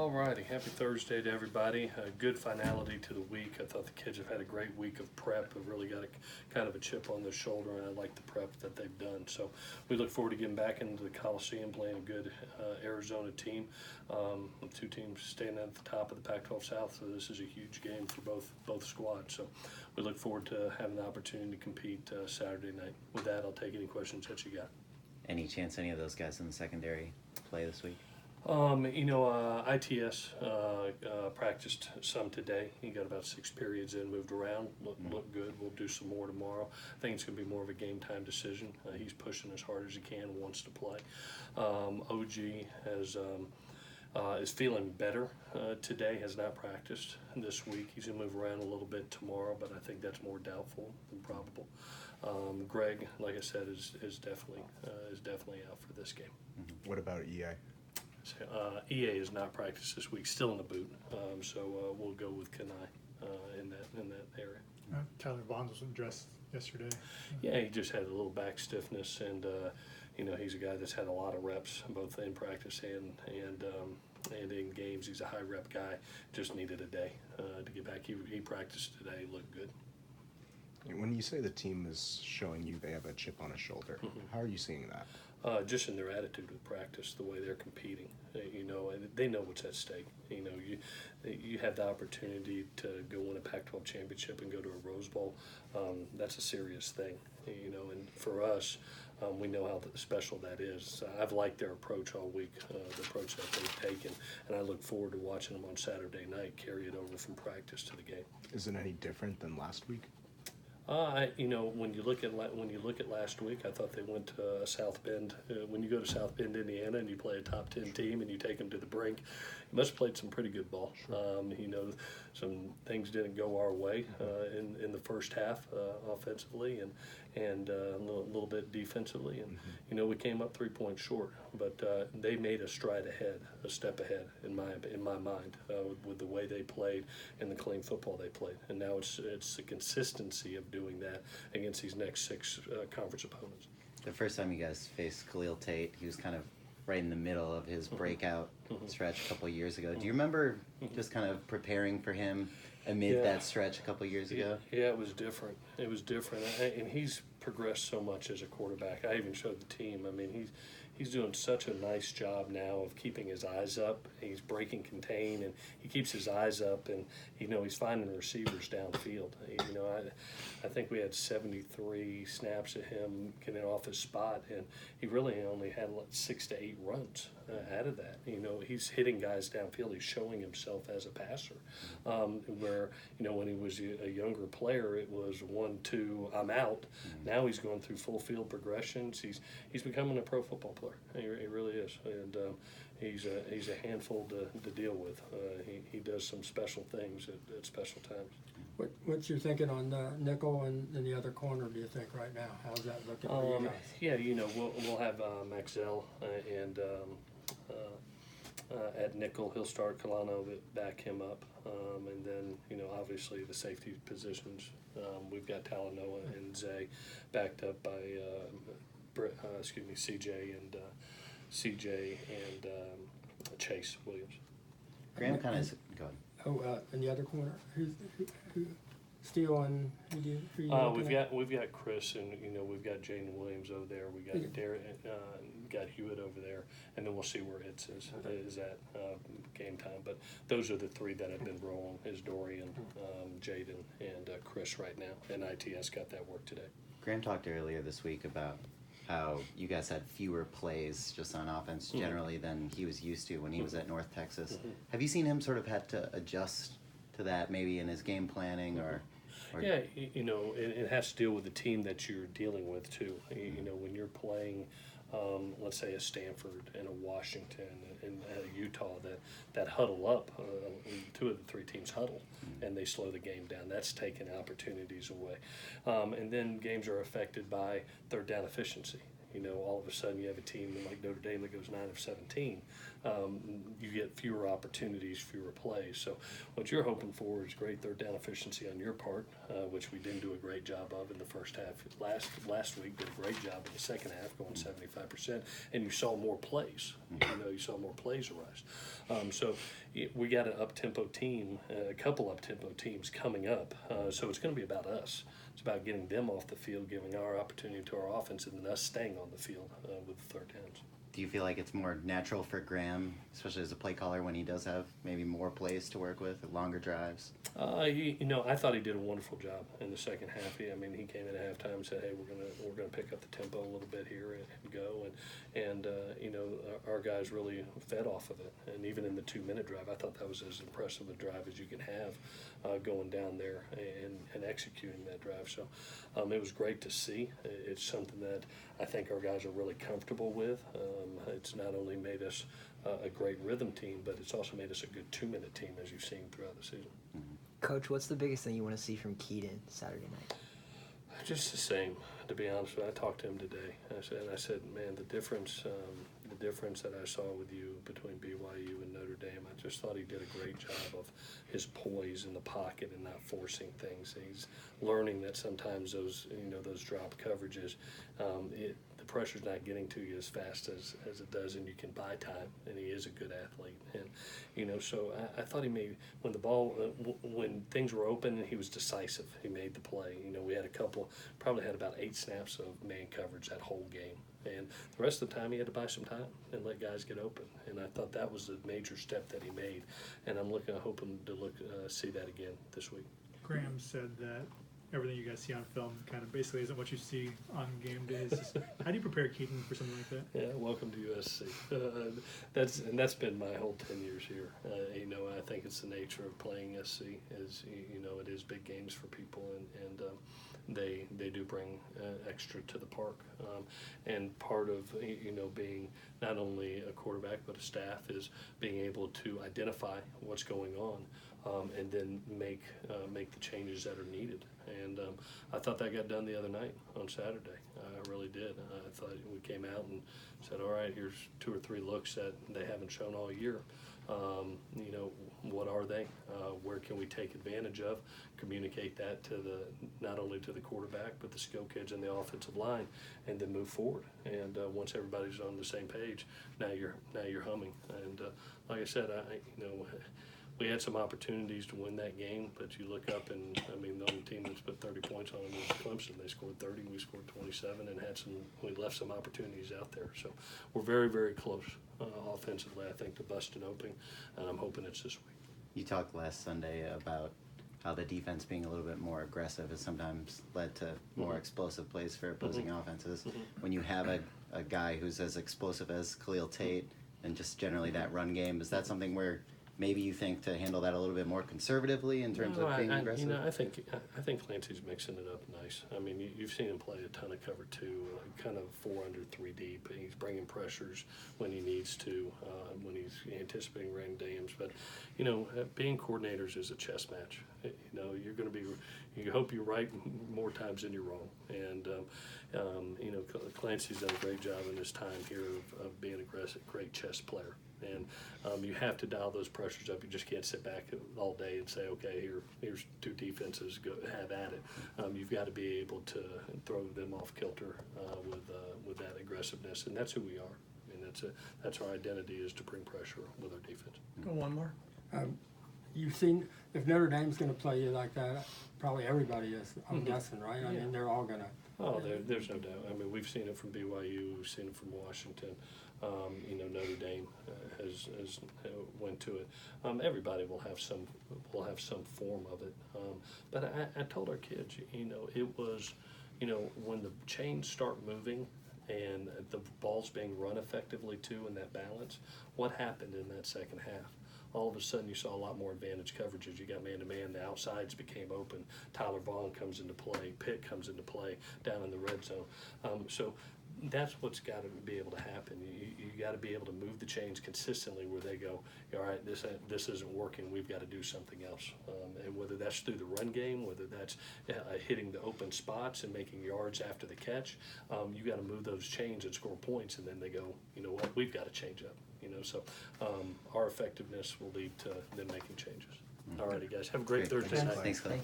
All righty, happy Thursday to everybody. A good finality to the week. I thought the kids have had a great week of prep. Have really got a kind of a chip on their shoulder, and I like the prep that they've done. So we look forward to getting back into the Coliseum, playing a good Arizona team. Two teams staying at the top of the Pac-12 South, so this is a huge game for both squads. So we look forward to having the opportunity to compete Saturday night. With that, I'll take any questions that you got. Any chance any of those guys in the secondary play this week? ITS practiced some today. He got about 6 periods in, moved around, looked good. We'll do some more tomorrow. I think it's going to be more of a game time decision. He's pushing as hard as he can, wants to play. OG is feeling better today, has not practiced this week. He's going to move around a little bit tomorrow, but I think that's more doubtful than probable. Greg, like I said, is definitely out for this game. What about EA? EA is not practiced this week, still in the boot, so we'll go with Kanai in that area. Tyler Bonds wasn't dressed yesterday. Yeah, he just had a little back stiffness, and he's a guy that's had a lot of reps, both in practice and in games. He's a high rep guy. Just needed a day to get back. He practiced today, looked good. When you say the team is showing you they have a chip on his shoulder, how are you seeing that? Just in their attitude with practice, the way they're competing, and they know what's at stake. You have the opportunity to go win a Pac-12 championship and go to a Rose Bowl. That's a serious thing, and for us, we know how special that is. I've liked their approach all week, the approach that they've taken, and I look forward to watching them on Saturday night carry it over from practice to the game. Is it any different than last week? When you look at last week, I thought they went to South Bend. When you go to South Bend, Indiana, and you play a top 10 team and you take them to the brink, you must have played some pretty good ball. Sure. Some things didn't go our way in the first half offensively and a little bit defensively, and we came up 3 points short. But they made a step ahead in my mind with the way they played and the clean football they played. And now it's the consistency of doing that against these next 6 conference opponents. The first time you guys faced Khalil Tate, he was kind of right in the middle of his breakout stretch a couple of years ago. Do you remember just kind of preparing for him amid that stretch a couple of years ago? Yeah, it was different. And he's progressed so much as a quarterback. I even showed the team. I mean, he's doing such a nice job now of keeping his eyes up. He's breaking contain, and he keeps his eyes up, and he's finding receivers downfield. I think we had 73 snaps of him getting off his spot, and he really only had 6 to 8 runs out of that. He's hitting guys downfield. He's showing himself as a passer. Where when he was a younger player, it was 1, 2, I'm out. Now he's going through full field progressions. He's becoming a pro football player. He really is, and he's a handful to deal with. He does some special things at special times. What's your thinking on nickel and the other corner? Do you think right now? How's that looking for you guys? Yeah, we'll have Maxell and at nickel. He'll start. Kalano back him up, and then obviously the safety positions. We've got Talanoa and Zay backed up by CJ and Chase Williams. Graham kind of go ahead. In the other corner, who Steele and who we've got Chris, and we've got Jaden Williams over there. We got got Hewitt over there, and then we'll see where it is at game time. But those are the 3 that have been rolling: is Dorian, Jaden, and Chris right now. And ITS got that work today. Graham talked earlier this week about how you guys had fewer plays just on offense generally than he was used to when he was at North Texas. Have you seen him sort of had to adjust to that maybe in his game planning or? Yeah, it has to deal with the team that you're dealing with too. When you're playing, let's say a Stanford and a Washington and a Utah that huddle up, 2 of the 3 teams huddle, and they slow the game down. That's taking opportunities away. And then games are affected by third down efficiency. All of a sudden you have a team like Notre Dame that goes 9 of 17. You get fewer opportunities, fewer plays. So what you're hoping for is great third down efficiency on your part, which we didn't do a great job of in the first half. Last week did a great job in the second half, going 75%, and you saw more plays. You saw more plays arise. So we got an up-tempo team, a couple up-tempo teams coming up. So it's going to be about us. It's about getting them off the field, giving our opportunity to our offense, and then us staying on the field with the third downs. Do you feel like it's more natural for Graham, especially as a play caller, when he does have maybe more plays to work with, longer drives? I thought he did a wonderful job in the second half. He came in at halftime and said, "Hey, we're gonna pick up the tempo a little bit here and go." And our guys really fed off of it. And even in the 2-minute drive, I thought that was as impressive a drive as you can have, going down there and executing that drive. So it was great to see. It's something that I think our guys are really comfortable with. It's not only made us a great rhythm team, but it's also made us a good 2-minute team, as you've seen throughout the season. Coach, what's the biggest thing you want to see from Keaton Saturday night? Just the same, to be honest with you. I talked to him today. I said, man, the difference that I saw with you between BYU and Notre Dame, I just thought he did a great job of his poise in the pocket and not forcing things. He's learning that sometimes those drop coverages, the pressure's not getting to you as fast as it does, and you can buy time, and he is a good athlete. And, so I thought he made, when things were open, and he was decisive. He made the play. We had probably had about 8 snaps of man coverage that whole game. And the rest of the time, he had to buy some time and let guys get open. And I thought that was a major step that he made. And I'm hoping to see that again this week. Graham said that everything you guys see on film kind of basically isn't what you see on game days. How do you prepare Keaton for something like that? Yeah, welcome to USC. That's been my whole 10 years here. I think it's the nature of playing SC. It is big games for people, and they do bring extra to the park. And part of being not only a quarterback but a staff is being able to identify what's going on. And then make the changes that are needed. And I thought that got done the other night on Saturday. I really did. I thought we came out and said, all right, here's 2 or 3 looks that they haven't shown all year. What are they? Where can we take advantage of? Communicate that to not only to the quarterback but the skill kids in the offensive line, and then move forward. And once everybody's on the same page, now you're humming. And like I said, we had some opportunities to win that game, but you look up and, the only team that's put 30 points on them was Clemson. They scored 30, we scored 27, and we left some opportunities out there. So we're very, very close offensively, I think, to busting open, and I'm hoping it's this week. You talked last Sunday about how the defense being a little bit more aggressive has sometimes led to more explosive plays for opposing offenses. When you have a guy who's as explosive as Khalil Tate and just generally that run game, is that something where maybe you think to handle that a little bit more conservatively in terms of being aggressive? I think Clancy's mixing it up nice. You've seen him play a ton of cover 2, kind of 4 under 3 deep. He's bringing pressures when he needs to, when he's anticipating rain dams. But being coordinators is a chess match. You're going to be. You hope you're right more times than you're wrong. And Clancy's done a great job in his time here of being aggressive, great chess player. And you have to dial those pressures up. You just can't sit back all day and say, okay, here's 2 defenses, go have at it. You've got to be able to throw them off kilter with that aggressiveness, and that's who we are. That's our identity, is to bring pressure with our defense. Go one more. You've seen, if Notre Dame's going to play you like that, probably everybody is, I'm guessing, right? Yeah. They're all going to. Oh, there's no doubt. We've seen it from BYU, we've seen it from Washington. Notre Dame has went to it. Everybody will have some form of it. But I told our kids, it was, when the chains start moving and the ball's being run effectively too, in that balance, what happened in that second half? All of a sudden you saw a lot more advantage coverages. You got man-to-man. The outsides became open. Tyler Vaughn comes into play. Pitt comes into play down in the red zone. So that's what's got to be able to happen. You got to be able to move the chains consistently where they go, all right, this isn't working. We've got to do something else. And whether that's through the run game, whether that's hitting the open spots and making yards after the catch, you got to move those chains and score points. And then they go, you know what, we've got to change up. You know, so our effectiveness will lead to them making changes. All righty, guys. Have a great Great. Thursday night. Thanks, Clay.